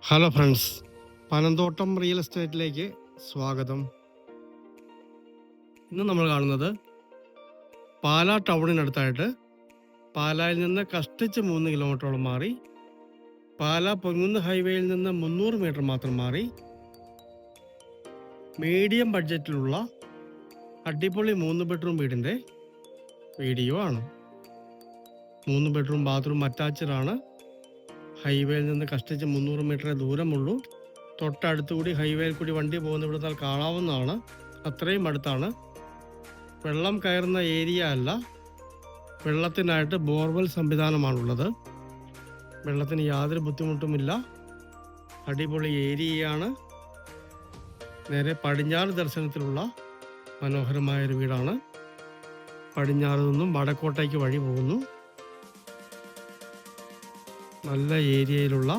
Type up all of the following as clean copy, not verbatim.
Hello friends, Panamthottam real എസ്റ്റേറ്റിലേക്ക് സ്വാഗതം. ഇന്ന് നമ്മൾ കാണുന്നത് പാലാ ടൗണിനടുത്തായിട്ട് പാലായിൽ നിന്ന് കഷ്ടിച്ച് 3 കിലോമീറ്ററോളം മാറി പാലാ പൊൻകുന്ന് ഹൈവേയിൽ നിന്ന് 300 മീറ്റർ മാത്രം മാറി മീഡിയം ബഡ്ജറ്റിലുള്ള അടിപൊളി 3 ബെഡ്റൂം വീടിൻ്റെ വീഡിയോ ആണ്. 3 ബെഡ്റൂം ബാത്റൂം അറ്റാച്ച്ഡ് ആണ്. ഹൈവേയിൽ നിന്ന് കഷ്ടിച്ച് 300 മീറ്ററേ ദൂരമുള്ളൂ. തൊട്ടടുത്തുകൂടി ഹൈവേയിൽ കൂടി വണ്ടി പോകുന്ന ഇവിടുത്തെ കാണാവുന്നതാണ്. അത്രയും അടുത്താണ്. വെള്ളം കയറുന്ന ഏരിയ അല്ല, വെള്ളത്തിനായിട്ട് ബോർവെൽ സംവിധാനമാണുള്ളത്. വെള്ളത്തിന് യാതൊരു ബുദ്ധിമുട്ടുമില്ല. അടിപൊളി ഏരിയയാണ്. നേരെ പടിഞ്ഞാറ് ദർശനത്തിലുള്ള മനോഹരമായൊരു വീടാണ്. പടിഞ്ഞാറ് നിന്നും വടക്കോട്ടേക്ക് വഴി പോകുന്നു. നല്ല ഏരിയയിലുള്ള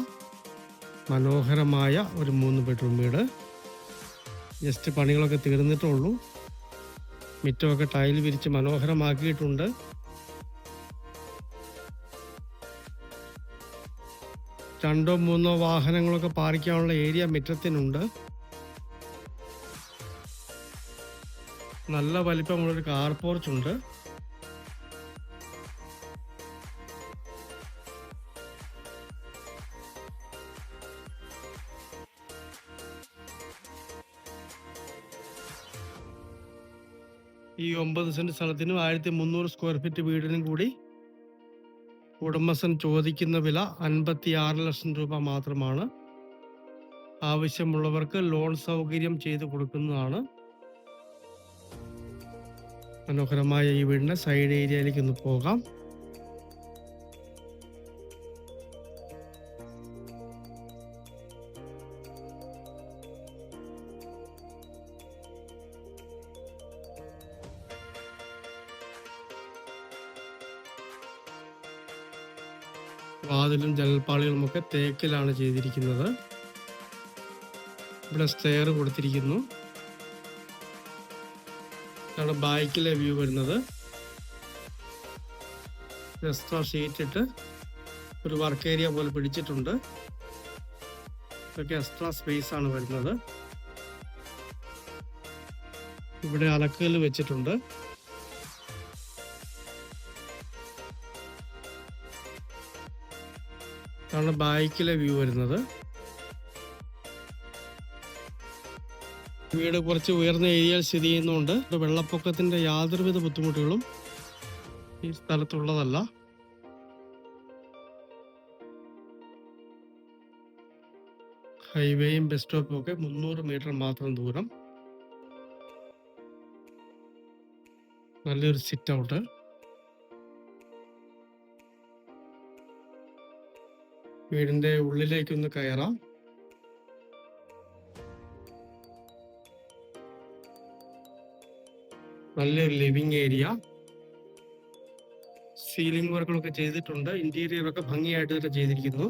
മനോഹരമായ ഒരു 3 ബെഡ്റൂം വീട്. ജസ്റ്റ് പണികളൊക്കെ തീർന്നിട്ടേ ഉള്ളൂ. മുറ്റമൊക്കെ ടൈൽ വിരിച്ച് മനോഹരമാക്കിയിട്ടുണ്ട്. രണ്ടോ മൂന്നോ വാഹനങ്ങളൊക്കെ പാർക്കാനുള്ള ഏരിയ മുറ്റത്തിനുണ്ട്. നല്ല വലിപ്പമുള്ളൊരു കാർ പോർച്ച് ഉണ്ട്. ഈ 9 സെന്റ് സ്ഥലത്തിനും 1300 സ്ക്വയർ ഫീറ്റ് വീടിനും കൂടി ഉടമസ്ഥൻ ചോദിക്കുന്ന വില 56 ലക്ഷം രൂപ മാത്രമാണ്. ആവശ്യമുള്ളവർക്ക് ലോൺ സൗകര്യം ചെയ്തു കൊടുക്കുന്നതാണ്. മനോഹരമായ ഈ വീടിന്റെ സൈഡ് ഏരിയയിലേക്ക് ഒന്ന് പോകാം. വാതിലും ജനൽപ്പാളികളുമൊക്കെ തേക്കിലാണ് ചെയ്തിരിക്കുന്നത്. ഇവിടെ സ്റ്റെയർ കൊടുത്തിരിക്കുന്നു. ഇതാണ് ബാക്കിലെ വ്യൂ വരുന്നത്. എക്സ്ട്രാ ഷീറ്റ് ഇട്ട് ഒരു വർക്ക് ഏരിയ പോലെ പിടിച്ചിട്ടുണ്ട്. ഇതൊക്കെ എക്സ്ട്രാ സ്പേസ് ആണ് വരുന്നത്. ഇവിടെ അലക്കുകൾ വെച്ചിട്ടുണ്ട്. ഇതാണ് ബാക്കിലെ വ്യൂ വരുന്നത്. വീട് കുറച്ച് ഉയർന്ന ഏരിയയിൽ സ്ഥിതി ചെയ്യുന്നതുകൊണ്ട് വെള്ളപ്പൊക്കത്തിന്റെ യാതൊരുവിധ ബുദ്ധിമുട്ടുകളും ഈ സ്ഥലത്തുള്ളതല്ല. ഹൈവേയും ബസ് സ്റ്റോപ്പും ഒക്കെ 300 മീറ്റർ മാത്രം ദൂരം. നല്ലൊരു സിറ്റ് ഔട്ട്. വീടിന്റെ ഉള്ളിലേക്കൊന്ന് കയറാം. നല്ലൊരു ലിവിങ് ഏരിയ. സീലിംഗ് വർക്കുകളൊക്കെ ചെയ്തിട്ടുണ്ട്. ഇന്റീരിയർ ഒക്കെ ഭംഗിയായിട്ട് തന്നെ ചെയ്തിരിക്കുന്നു.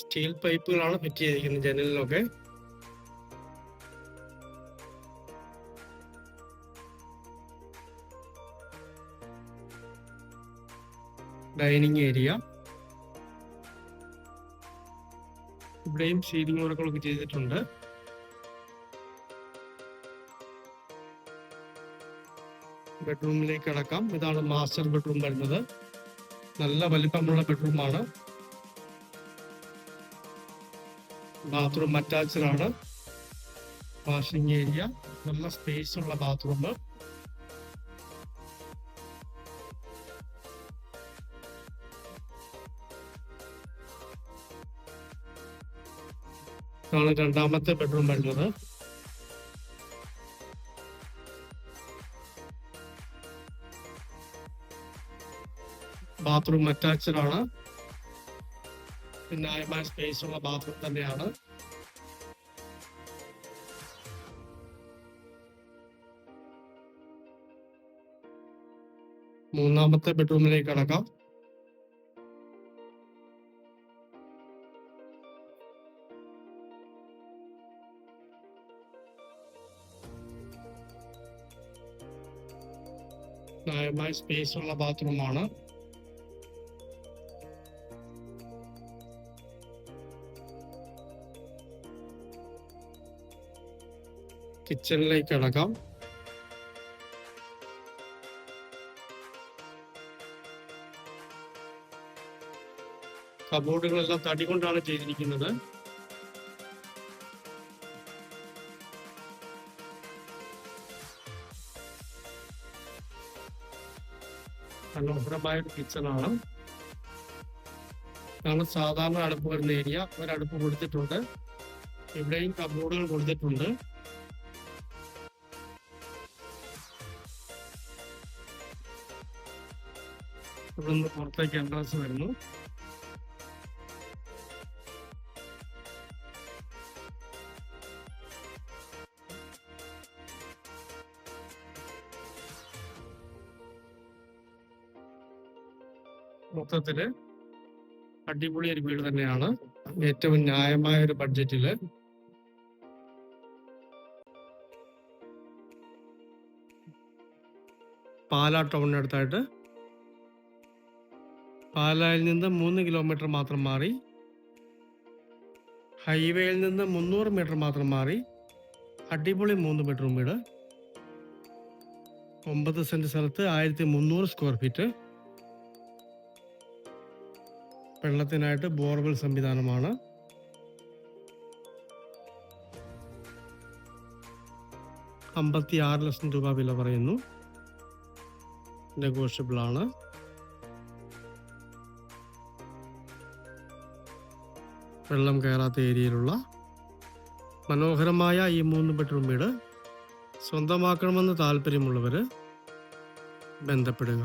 സ്റ്റീൽ പൈപ്പുകളാണ് ഫിറ്റ് ചെയ്തിരിക്കുന്നത് ജനലിലൊക്കെ. Dining area. ഇവിടെയും സീലിംഗ് വർക്കുകളൊക്കെ ചെയ്തിട്ടുണ്ട്. ബെഡ്റൂമിലേക്ക് കടക്കാം. ഇതാണ് മാസ്റ്റർ ബെഡ്റൂം വരുന്നത്. നല്ല വലിപ്പമുള്ള ബെഡ്റൂമാണ്. ബാത്റൂം അറ്റാച്ച്ഡ് ആണ്. വാഷിംഗ് ഏരിയ, നല്ല സ്പേസ് ഉള്ള ബാത്റൂം. ഇതാണ് രണ്ടാമത്തെ ബെഡ്റൂം വരുന്നത്. ബാത്റൂം അറ്റാച്ച്ഡ് ആണ്. ന്യായമായ സ്പേസ് ഉള്ള ബാത്റൂം തന്നെയാണ്. മൂന്നാമത്തെ ബെഡ്റൂമിലേക്ക് കടക്കാം. ന്യായമായ സ്പേസ് ഉള്ള ബാത്റൂമാണ്. കിച്ചണിലേക്ക് കടക്കാം. കബോർഡുകളെല്ലാം തടി കൊണ്ടാണ് ചെയ്തിരിക്കുന്നത്. മനോഹരമായ ഒരു കിച്ചണാണ്. ഇതാണ് സാധാരണ അടുപ്പ് വരുന്ന ഏരിയ. ഒരടുപ്പ് കൊടുത്തിട്ടുണ്ട്. ഇവിടെയും കബോർഡുകൾ കൊടുത്തിട്ടുണ്ട്. ഇവിടെ നിന്ന് പുറത്തേക്ക് എൻട്രൻസ് വരുന്നു. മൊത്തത്തില് അടിപൊളി ഒരു വീട് തന്നെയാണ്. ഏറ്റവും ന്യായമായ ഒരു ബഡ്ജറ്റില്. പാലാ ടൗണിനടുത്തായിട്ട്, പാലായിൽ നിന്ന് 3 കിലോമീറ്റർ മാത്രം മാറി, ഹൈവേയിൽ നിന്ന് 300 മീറ്റർ മാത്രം മാറി, അടിപൊളി 3 ബെഡ്റൂം വീട്. 9 സെന്റ് സ്ഥലത്ത് 1300 സ്ക്വയർ ഫീറ്റ്. വെള്ളത്തിനായിട്ട് ബോർവെൽ സംവിധാനമാണ്. 56 ലക്ഷം രൂപ വില പറയുന്നു. നെഗോഷ്യബിൾ ആണ്. വെള്ളം കയറാത്ത ഏരിയയിലുള്ള മനോഹരമായ ഈ 3 ബെഡ്റൂം വീട് സ്വന്തമാക്കണമെന്ന് താല്പര്യമുള്ളവർ ബന്ധപ്പെടുക.